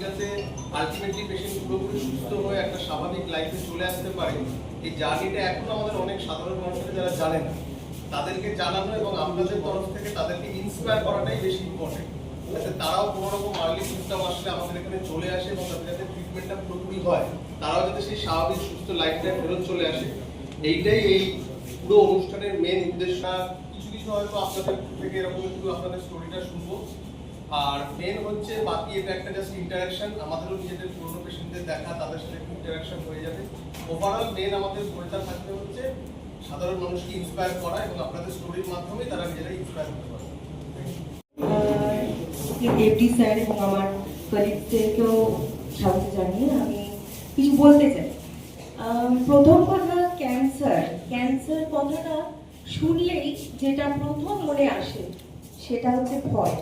যাতে ultimately patient পুরোপুরি সুস্থ হয়ে একটা স্বাভাবিক লাইফে চলে আসতে পারে, এই জার্নিটা এখন আমাদের অনেক সাধারণ মানুষের যারা জানে না তাদেরকে জানানো এবং আপনাদের তরফ থেকে তাদেরকে ইন্সপায়ার করাটাই বেশি ইম্পর্টেন্ট, যাতে তারাও কোনো রকম আর্লি সিমটম আসলে আমাদের এখানে চলে আসে এবং তাদের যাতে ট্রিটমেন্টটা পুরোপুরি হয়, তারাও যাতে সেই স্বাভাবিক সুস্থ লাইফটা ফেরত চলে আসে। এইটাই এই পুরো অনুষ্ঠানের মেন উদ্দেশ্য। কিছু কিছু হয়তো আপনাদের থেকে এরকম একটু আপনাদের স্টোরিটা শুনবো, আর মেন হচ্ছে বাকি এটা একটা জাস্ট ইন্টারাকশন, আমাদেরও নিজেদের পুরনো পেশেন্টদের দেখা, তাদের সাথে একটু ইন্টারাকশন হয়ে যাবে। ওভারঅল মেন আমাদের গোলটা থাকতে হচ্ছে সাধারণ মানুষকে ইন্সপায়ার করা এবং আপনাদের স্টোরির মাধ্যমে তারা নিজেরাই ইন্সপায়ার হতে পারে। এফডি স্যার এবং আমার কলিগদেরকেও স্বাগত জানিয়ে আমি কিছু বলতে চাই। প্রথম কথা, ক্যান্সার কথাটা শুনলেই যেটা প্রথম মনে আসে সেটা হচ্ছে ভয়।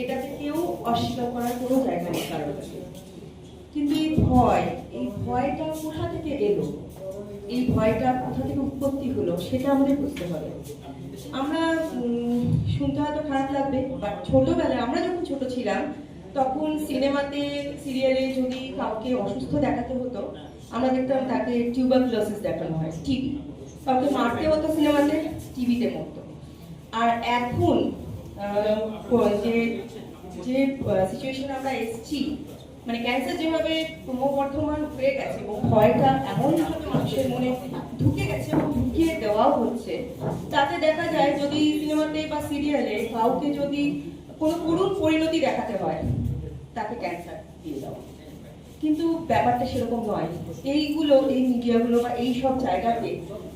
এটাতে কেউ অস্বীকার করার কোনো জায়গা নেই কারোর কাছে। কিন্তু এই ভয়টা কোথা থেকে এলো, এই ভয়টা কোথা থেকে উৎপত্তি হলো সেটা আমাদের বুঝতে হবে। আমরা শুনতে হয়তো খারাপ লাগবে, বাট ছোটবেলায় আমরা যখন ছোট ছিলাম তখন সিনেমাতে সিরিয়ালে যদি কাউকে অসুস্থ দেখাতে হতো আমরা দেখতাম তাকে টিউবারকুলোসিস দেখানো হয়, টিবি। কাউকে মারতে হতো সিনেমাতে, টিবিতে মরতো। আর এখন যে সিচুয়েশনে আমরা এসেছি, মানে ক্যান্সার যেভাবে ক্রমবর্ধমান হয়ে গেছে এবং ভয়টা এমনভাবে মানুষের মনে ঢুকে গেছে এবং ঢুকিয়ে দেওয়াও হচ্ছে, তাতে দেখা যায় যদি সিনেমাতে বা সিরিয়ালে কাউকে যদি কোনো করুণ পরিণতি দেখাতে হয় তাকে ক্যান্সার দিয়ে দেওয়া। কিন্তু ব্যাপারটা সেরকম নয়। এই মিডিয়াগুলো বা এই সব জায়গাতে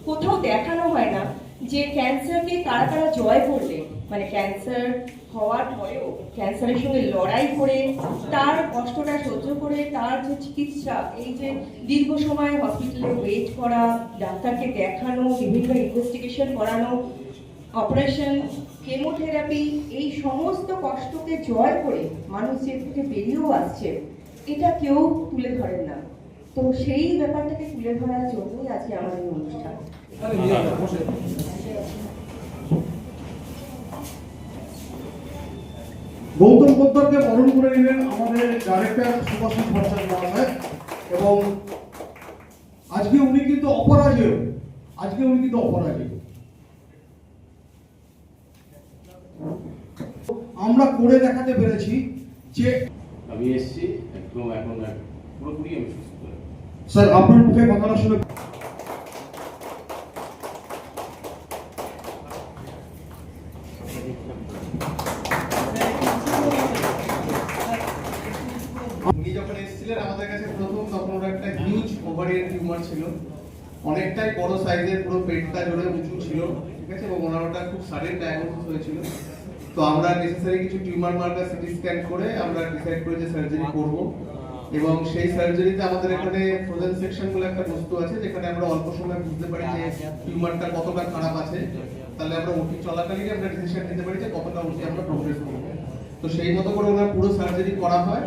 কোথাও দেখানো হয় না যে ক্যান্সারকে কারা কারা জয় করলে, মানে ক্যান্সার হওয়ার পরেও ক্যান্সারের সঙ্গে লড়াই করে তার কষ্টটা সহ্য করে তার যে চিকিৎসা, এই যে দীর্ঘ সময় হসপিটালে ওয়েট করা, ডাক্তারকে দেখানো, বিভিন্ন ইনভেস্টিগেশন করানো, অপারেশন, কেমোথেরাপি, এই সমস্ত কষ্টকে জয় করে মানুষ যে থেকে বেরিয়েও আসছে, এটা কেউ তুলে ধরেন না। তো সেই ব্যাপারটাকে তুলে ধরার জন্যই আজকে আমাদের এই অনুষ্ঠান। গৌতম পোদ্দারকে বরণ করে নিলেন আমাদের ডাইরেক্টর সুভাষিস ভট্টাচার্য মহাশয়, এবং আজকে উনি কিন্তু অপরাজেয়। আমরা করে দেখাতে পেরেছি যে আমি এসেছি একদম এখন পুরোপুরি আমি সুস্থ। স্যার আপনার মুখে কথাটা শুনে উনি যখন এসেছিলেন আমাদের কাছে প্রথম, তখন ওর একটা হিউজ ওভারিয়ান টিউমার ছিল, অনেকটাই বড় সাইজের, পুরো পেটটা জুড়ে উঁচু ছিল, ঠিক আছে, এবং ওনার ওটা খুব সাডেন ডায়াগনোসিস হয়েছিল। তো আমরা নেসেসারি কিছু টিউমার মার্কার সিটি স্ক্যান করে আমরা ডিসাইড করে যে সার্জারি করব, এবং সেই সার্জারিতে আমাদের এখানে ফ্রোজেন সেকশন বলে একটা বস্তু আছে যেখানে আমরা অল্প সময় বুঝতে পারি যে টিউমারটা কতটা খারাপ আছে, তাহলে আমরা ওটি চলাকালীন আমরা ডিসিশন নিতে পারি যে কতটা ওটি আমরা প্রোগ্রেস করব। তো সেই মতো করে ওনার পুরো সার্জারি করা হয়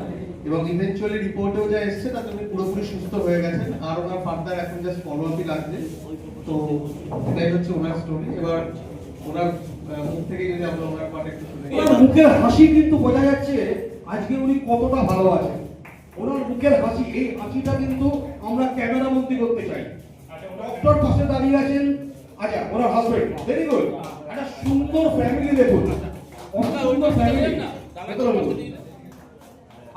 এবং ইভেন্চুয়ালি রিপোর্টেও যা এসেছে তাতে উনি পুরোপুরি সুস্থ হয়ে গেছেন, আর ওনার ফার্দার এখন জাস্ট ফলো আপই লাগছে। তো এটাই হচ্ছে ওনার স্টোরি। এবার ওনার মুখ থেকে যদি আমরা ওনার পার্ট একটু শুনে নিই। মুখের হাসি কিন্তু বোঝা যাচ্ছে আজকে উনি কতটা ভালো আছেন। ওনার মুখের হাসি, এই হাসিটা কিন্তু আমরা ক্যামেরা বন্দি করতে চাই। ডক্টর পাশে দাঁড়িয়ে আছেন, আচ্ছা ওনার হাজবেন্ড, ভেরি গুড। একটা সুন্দর ফ্যামিলি দেখুন, অনেক সুন্দর ফ্যামিলি।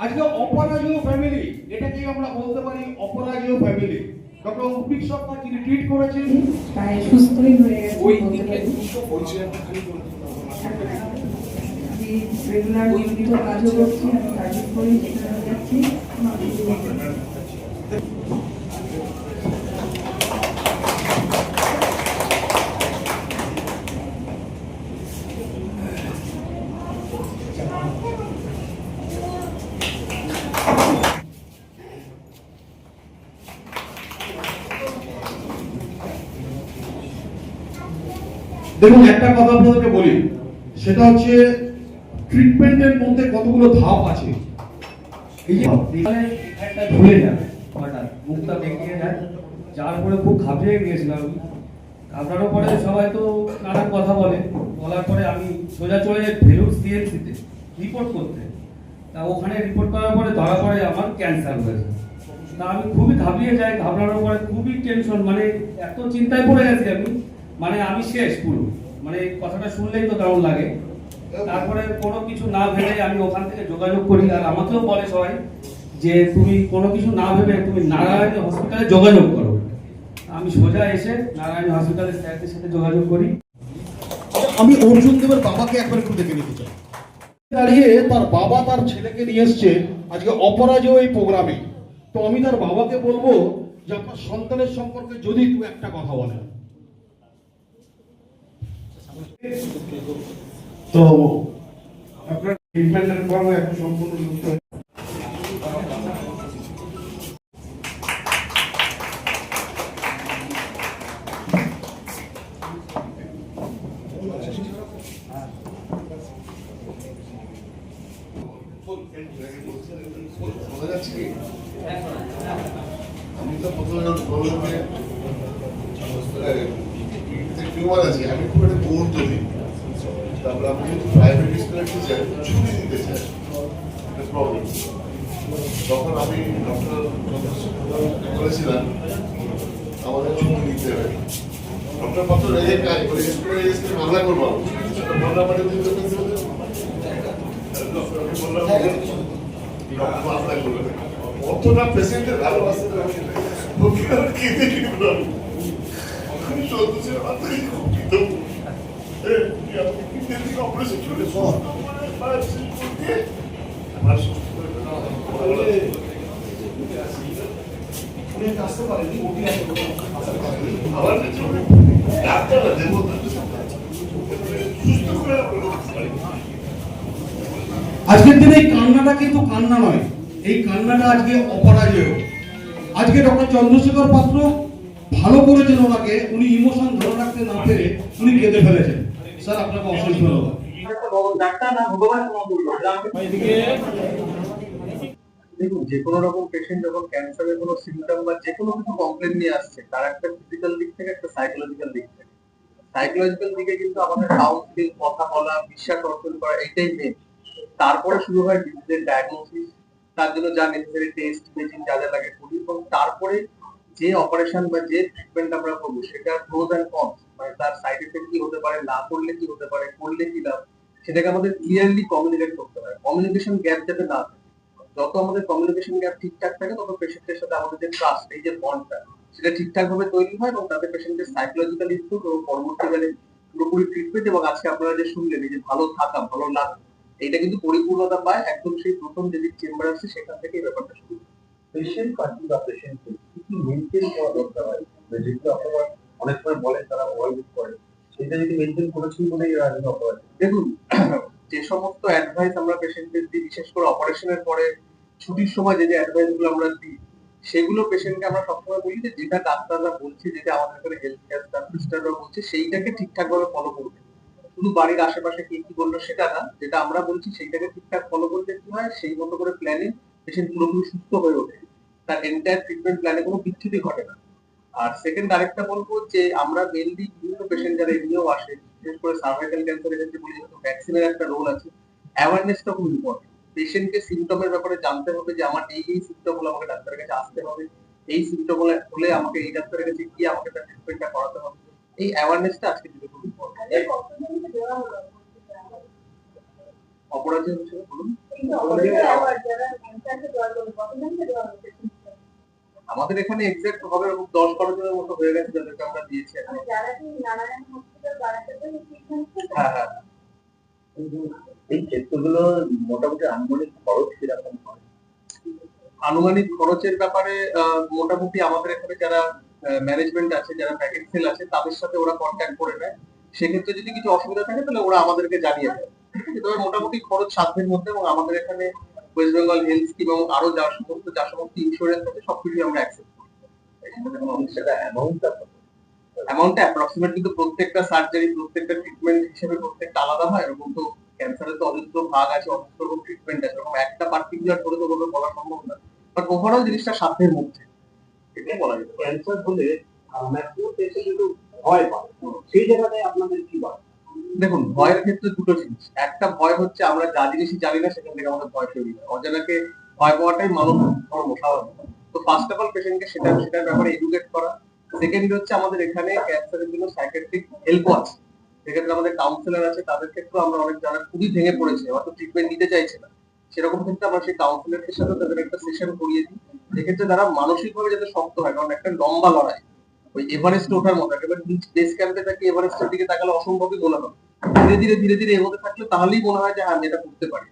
আজকে অপরাজেয় ফ্যামিলি, এটাকে আমরা বলতে পারি অপরাজেয় ফ্যামিলি। ডক্টর অম্বিক সরকার যিনি ট্রিট করেছেন প্রায় সুস্থই হয়ে গেছে। রেগুলার নিয়মিত কাজও করছি, আমি কাজও করি, সেখানে যাচ্ছি। দেখুন একটা কথা আপনাদেরকে বলি, সেটা হচ্ছে ট্রিটমেন্টের মধ্যে কতগুলো ধাপ আছে। এই যে একটা ভুলে যাবে, হঠাৎ মুখটা বেঁকিয়ে যায়, যার পরে খুব ঘাবড়ে গিয়েছিলাম। ঘাবড়ানোর পরে সবাই তো নানান কথা বলার পরে আমি সোজা চলে যাই ভেলুর সিএমসিতে রিপোর্ট করতে। তা ওখানে রিপোর্ট করার পরে ধরা পড়ে আমার ক্যান্সার হয়েছে। তা আমি খুবই ঘাবড়িয়ে যাই, ঘাবড়ানোর পরে খুবই টেনশন, মানে এত চিন্তায় পড়ে গেছি আমি, মানে আমি শেষ পুরো, মানে কথাটা শুনলেই তো কেমন লাগে। তারপরে কোনো কিছু না ভেবে আমি ওখান থেকে যোগাযোগ করি, আর আমাকেও বলে সবাই যে তুমি কোনো কিছু না ভেবে তুমি নারায়ণ হসপিটালে যোগাযোগ করো। আমি সোজা এসে নারায়ণ হসপিটালের স্যারদের সাথে যোগাযোগ করি। আমি অর্জুন দেবের বাবাকে একবার একটু দেখে নিতে চাই। দাঁড়িয়ে তার বাবা তার ছেলেকে নিয়ে এসছে আজকে অপরাজেয় এই প্রোগ্রামে। তো আমি তার বাবাকে বলবো যে আপনার সন্তানের সম্পর্কে যদি একটু একটা কথা বলেন। তো আপনার ট্রিটমেন্টের পর এখন সম্পূর্ণ সুস্থ। আমি তো প্রথমে টিউমার আছে, আমি খুব একটা গুরুত্ব দিই। তারপরে আমি যেহেতু প্রাইভেট স্কুলের টিচার, ছুটি দিতে চাই, প্রবলেম। তখন আমি ডক্টর বলেছিলাম আমাদের ছুটি দিতে হবে। ডক্টর পত্র রেখে কাজ করে স্কুলে স্কুলে মামলা করবো, মামলা মানে দিতে মামলা করবে অতটা পেশেন্টের ভালোবাসে কি দেখি অপারেশন চলে আসতে পারেনি আবার ডাক্তাররা দেবো সুস্থ করে আজকের দিনে এই কান্নাটা কিন্তু কান্না নয়, এই কান্নাটা আজকে অপরাজেয়। আজকে ডক্টর চন্দ্রশেখর পাত্র ভালো করেছেন ওনাকে, উনি ইমোশন ধরে রাখতে না পেরে উনি কেঁদে ফেলেছেন। স্যার আপনাকে অশেষ ধন্যবাদ। দেখুন, যে কোনো রকম পেশেন্ট যখন ক্যান্সারের কোনো সিমটম বা যে কোনো কিছু কমপ্লেন নিয়ে আসছে, তার একটা ফিজিক্যাল দিক থেকে একটা সাইকোলজিক্যাল দিক থেকে। সাইকোলজিক্যাল দিকে কিন্তু আমাদের কাউন্সিলিং, কথা বলা, বিশ্বাস অর্জন করা, এটাই মেন। তারপরে শুরু হয় ডিজিজের ডায়াগনোসিস, তার জন্য যা নেসেসারি টেস্ট মেশিন যা যা লাগে করি, এবং তারপরে যে অপারেশন বা যে ট্রিটমেন্ট আমরা করবো সেটা প্রোজ এন্ড কনস, মানে তার সাইড এফেক্ট কি হতে পারে, না করলে কি হতে পারে, করলে কি লাভ, সেটাকে আমাদের ক্লিয়ারলি কমিউনিকেট করতে হয়। কমিউনিকেশন গ্যাপ যাতে না থাকে, যত আমাদের কমিউনিকেশন গ্যাপ ঠিকঠাক থাকে তত পেশেন্টের সাথে আমাদের যে ট্রাস্ট, এই যে বন্ডটা, সেটা ঠিকঠাক ভাবে তৈরি হয় এবং তাদের পেশেন্টের সাইকোলজিক্যাল ইমপ্রুভ এবং পরবর্তীকালে পুরোপুরি ট্রিটমেন্ট এবং আজকে আপনারা যে শুনলেন এই যে ভালো থাকা, ভালো লাগা, এটা কিন্তু পরিপূর্ণতা পায় একদম সেই প্রথম যেদিন চেম্বার আসছে সেখান থেকে এই ব্যাপারটা শুরু। পেশেন্ট পার্টি বা পেশেন্টকে কি কি মেনটেন করা দরকার হয়, যেগুলো আপনারা অনেক সময় বলেন তারা অ্যাভয়েড করে, সেটা যদি মেনটেন করেছেন বলে অপরাধ। দেখুন, যে সমস্ত অ্যাডভাইস আমরা পেশেন্টদের দিই, বিশেষ করে অপারেশনের পরে ছুটির সময় যে যে অ্যাডভাইস গুলো আমরা দিই, সেগুলো পেশেন্টকে আমরা সবসময় বলি যে যেটা ডাক্তাররা বলছে, যেটা আমাদের এখানে হেলথ কেয়ার স্টাফ সিস্টাররা বলছে, সেইটাকে ঠিকঠাক ভাবে ফলো করবে। শুধু বাড়ির আশেপাশে কে কি বললো সেটা না, যেটা আমরা বলছি সেইটাকে ঠিকঠাক ফলো করলে কি হয়, সেই মতো করে প্ল্যানে পেশেন্ট পুরোপুরি সুস্থ হয়ে ওঠে, তার এন্টায়ার ট্রিটমেন্ট প্ল্যানে কোনো বিচ্যুতি ঘটে না। আর সেকেন্ড আরেকটা বলবো যে আমরা মেনলি বিভিন্ন পেশেন্ট যারা এমনিও আসে, বিশেষ করে সার্ভাইকাল ক্যান্সারের ক্ষেত্রে বলি ভ্যাকসিনের একটা রোল আছে, অ্যাওয়ারনেসটা খুব ইম্পর্টেন্ট। পেশেন্টকে সিমটমের ব্যাপারে জানতে হবে যে আমার এই সিমটম হলে আমাকে ডাক্তারের কাছে আসতে হবে, এই সিমটম হলে আমাকে এই ডাক্তারের কাছে গিয়ে আমাকে তার ট্রিটমেন্টটা করাতে হবে। এই অ্যাওয়ারনেসটা আজকে যুগে খুব ইম্পর্টেন্ট। অপরাধী হিসেবে বলুন, আমাদের এখানে এক্সাক্ট হবে 10-12 জনের মতো হয়ে গেছে যাদেরকে আমরা দিয়েছি। হ্যাঁ হ্যাঁ, এই ক্ষেত্রগুলো মোটামুটি আনুমানিক খরচ কিরকম হয়? আনুমানিক খরচের ব্যাপারে মোটামুটি আমাদের এখানে যারা ম্যানেজমেন্ট আছে, যারা প্যাকেজ সেল আছে, তাদের সাথে ওরা কন্ট্যাক্ট করে নেয়। সেক্ষেত্রে যদি কিছু অসুবিধা থাকে তাহলে ওরা আমাদেরকে জানিয়ে দেয়। তবে মোটামুটি খরচ সাধ্যের মধ্যে, এবং আমাদের এখানে ওয়েস্ট বেঙ্গল হেলথ স্কিম এবং আরো যা সমস্ত ইন্স্যুরেন্স আছে সবকিছু আমরা অ্যাকসেপ্ট করি। সেটা অ্যামাউন্টটা অ্যাপ্রক্সিমেট, কিন্তু প্রত্যেকটা সার্জারি, প্রত্যেকটা ট্রিটমেন্ট হিসেবে প্রত্যেকটা আলাদা হয়। এরকম তো ক্যান্সারের তো অজস্র ভাগ আছে, অজস্র রকম ট্রিটমেন্ট আছে, এরকম একটা পার্টিকুলার করে তো বলা সম্ভব না। বাট ওভারঅল জিনিসটা সাধ্যের মধ্যে, এটাই বলা যায়। ক্যান্সার হলে ম্যাক্সিমাম পেশেন্ট কিন্তু ভয় পায়, সেই জায়গাটায় আপনাদের কি বলে? দেখুন, ভয়ের ক্ষেত্রে দুটো জিনিস। একটা ভয় হচ্ছে আমরা যা জিনিসই জানি না সেখান থেকে আমাদের ভয় তৈরি হয়। অজানাকে ভয় পাওয়াটাই মানব ধর্ম, স্বাভাবিক। তো ফার্স্ট অফ অল পেশেন্টকে সেটার ব্যাপারে এডুকেট করা। সেকেন্ড হচ্ছে আমাদের এখানে ক্যান্সারের জন্য সাইকিয়াট্রিক হেল্পও আছে। সেক্ষেত্রে আমাদের কাউন্সিলর আছে, তাদের ক্ষেত্রেও আমরা অনেক যারা খুবই ভেঙে পড়েছে, হয়তো ট্রিটমেন্ট নিতে চাইছে না, সেরকম ক্ষেত্রে আমরা সেই কাউন্সিলরের সাথে তাদের একটা সেশন করিয়ে দিই। সেক্ষেত্রে তারা মানসিকভাবে যাতে শক্ত হয়, কারণ একটা লম্বা লড়াই, ওই এভারেস্ট ওঠার মতো একেবারে নিচ বেস ক্যাম্পে থাকি, এভারেস্টের দিকে তাকালে অসম্ভবই মনে হয়। ধীরে ধীরে এগোতে থাকলে তাহলেই মনে হয় যে হ্যাঁ আমি এটা করতে পারি।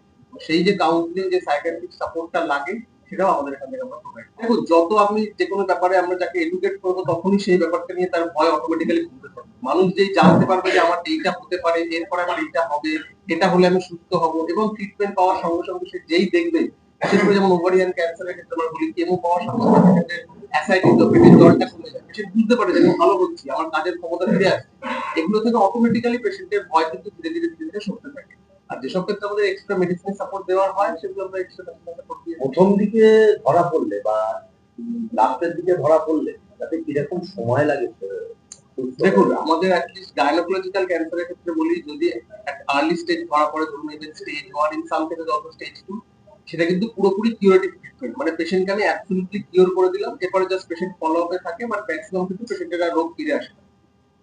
সেই যে কাউন্সিলিং, যে সাইকিয়াট্রিক সাপোর্টটা লাগে, সেটাও আমাদের এখান থেকে আমরা প্রোভাইড। দেখুন, যত আপনি যে কোনো ব্যাপারে আমরা যাকে এডুকেট করবো, তখনই সেই ব্যাপারটা নিয়ে তার ভয় অটোমেটিক্যালি কমতে থাকবে। মানুষ যেই জানতে পারবে যে আমার এইটা হতে পারে, এরপরে আমার এইটা হবে, এটা হলে আমি সুস্থ হব, এবং ট্রিটমেন্ট পাওয়ার সঙ্গে সঙ্গে সে যেই দেখবে, বিশেষ করে যেমন ওভারিয়ান ক্যান্সারের ক্ষেত্রে আমরা বলি কেমো পাওয়ার সঙ্গে সঙ্গে পেশেন্টের অ্যাসাইটিস, পেটের জলটা কমে যায়, পেশেন্ট বুঝতে পারে যে আমি ভালো হচ্ছি, আমার কাজের ক্ষমতা ফিরে আসছে। এগুলো থেকে অটোমেটিক্যালি পেশেন্টের ভয় কিন্তু ধীরে ধীরে সরতে থাকে। আর যেসব ক্ষেত্রে আমাদের এক্সট্রা মেডিসিন সাপোর্ট দেওয়া হয়, সেগুলো আমরা এক্সট্রা মেডিসিন সাপোর্ট দিয়ে। প্রথম দিকে ধরা পড়লে বা লাস্টের দিকে ধরা পড়লে তাতে কিরকম সময় লাগে দেখুন, আমাদের অ্যাটলিস্ট গাইনোকোলজিক্যাল ক্যান্সারের ক্ষেত্রে বলি, যদি আর্লি স্টেজ ধরা পড়ে, ধরুন এই stage 1, in some cases also stage 2, সেটা কিন্তু পুরোপুরি কিউরেটিভ ট্রিটমেন্ট, মানে পেশেন্টকে আমি অ্যাবসলিউটলি কিওর করে দিলাম, এরপরে জাস্ট পেশেন্ট ফলো আপে থাকে, বাট ম্যাক্সিমাম কিন্তু পেশেন্টের আর রোগ ফিরে আসে না।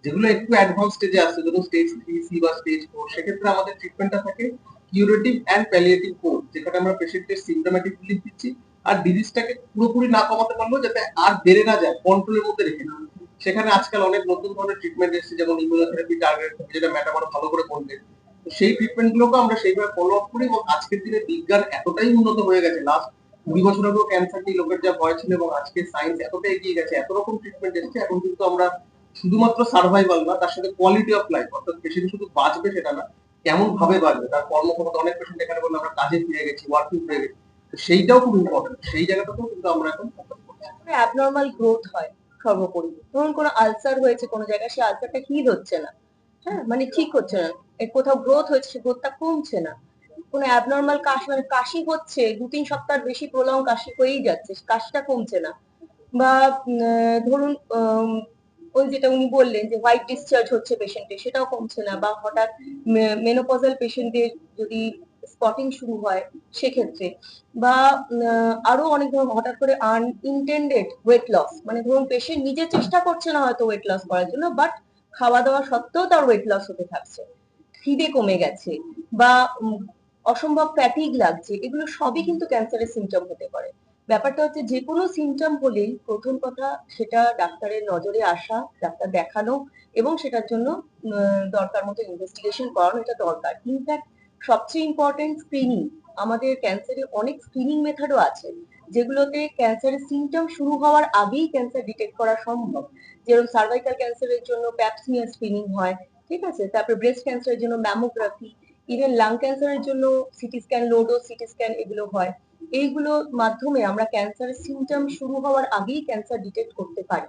যেগুলো একটু অ্যাডভান্স স্টেজে আসছে, ধরুন স্টেজ 3C বা স্টেজ 4, সেক্ষেত্রে আমাদের ট্রিটমেন্টটা থাকে কিউরেটিভ অ্যান্ড প্যালিয়েটিভ কোর্স, যেখানে আমরা পেশেন্টের সিমটোম্যাটিক রিলিফ দিচ্ছি, আর ডিজিজটাকে পুরোপুরি না কমাতে পারলেও যাতে আর বেড়ে না যায়, কন্ট্রোলের মধ্যে রেখে দিই। সেখানে আজকাল অনেক নতুন ধরনের ট্রিটমেন্ট এসেছে, যেমন ইমিউনোথেরাপি, টার্গেট, যেটা ম্যাডাম আরো ভালো করে বলবেন। তো সেই ট্রিটমেন্ট গুলোকে আমরা সেইভাবে ফলো আপ করি, এবং আজকের দিনে বিজ্ঞান এতটাই উন্নত হয়ে গেছে, লাস্ট 20 বছর আগেও ক্যান্সার নিয়ে লোকের যা ভয় ছিল, এবং আজকে সায়েন্স এতটা এগিয়ে গেছে, এত রকম ট্রিটমেন্ট এসেছে, এখন কিন্তু আমরা শুধুমাত্র সার্ভাইভাল না, তার সাথে কোয়ালিটি অফ লাইফ, অর্থাৎ পেশেন্ট শুধু বাঁচবে সেটা না, কেমন ভাবে বাঁচবে, তার কর্মক্ষমতা, অনেক পেশেন্ট এখানে বললে আমরা কাজে ফিরে গেছি, ওয়ার্কিং ফিরে গেছি, তো সেইটাও খুব ইম্পর্টেন্ট। সেই জায়গাটাতেও কিন্তু আমরা এখন ফোকাস করছি। অ্যাবনর্মাল গ্রোথ হয় সর্বোপরি। ধরুন কোনো আলসার হয়েছে কোনো জায়গায়, সেই আলসারটা হিল হচ্ছে না, হ্যাঁ মানে ঠিক হচ্ছে না, এর কোথাও গ্রোথ হয়েছে, সে গ্রোথটা কমছে না। কোনো অ্যাবনর্মাল কাশি, মানে কাশি হচ্ছে 2-3 সপ্তাহ বেশি প্রলং কাশি হয়েই যাচ্ছে, কাশিটা কমছে না। বা ধরুন ওই যেটা উনি বললেন যে হোয়াইট ডিসচার্জ হচ্ছে পেশেন্টের, সেটাও কমছে না। বা হঠাৎ মেনোপজাল পেশেন্টদের যদি স্পটিং শুরু হয় সেক্ষেত্রে, বা আরো অনেক ধরনের হঠাৎ করে আনইনটেন্ডেড ওয়েট লস, মানে ধরুন পেশেন্ট নিজে চেষ্টা করছে না হয়তো ওয়েট লস করার জন্য, বাট খাওয়া দাওয়া সত্ত্বেও তার ওয়েট লস হতে থাকছে, খিদে কমে গেছে, বা অসম্ভব ফ্যাটিগ লাগছে, এগুলো সবই কিন্তু ক্যান্সারের সিমটম হতে পারে। ব্যাপারটা হচ্ছে যে কোনো সিমটম হলেই প্রথম কথা সেটা ডাক্তারের নজরে আসা, ডাক্তার দেখানো, এবং সেটার জন্য দরকার মতো ইনভেস্টিগেশন করানো, এটা দরকার। ইনফ্যাক্ট সবচেয়ে ইম্পর্টেন্ট স্ক্রিনিং। আমাদের ক্যান্সারে অনেক স্ক্রিনিং মেথডও আছে, যেগুলোতে ক্যান্সারের সিমটম শুরু হওয়ার আগেই ক্যান্সার ডিটেক্ট করা সম্ভব। যেরকম সার্ভাইকাল ক্যান্সারের জন্য প্যাপসমিয়ার স্ক্রিনিং হয়, ঠিক আছে, তারপরে ব্রেস্ট ক্যান্সারের জন্য ম্যামোগ্রাফি, ইভেন লাং ক্যান্সারের জন্য CT scan, low dose CT scan, এগুলো হয়। এইগুলোর মাধ্যমে আমরা ক্যান্সারের সিমটম শুরু হওয়ার আগেই ক্যান্সার ডিটেক্ট করতে পারি।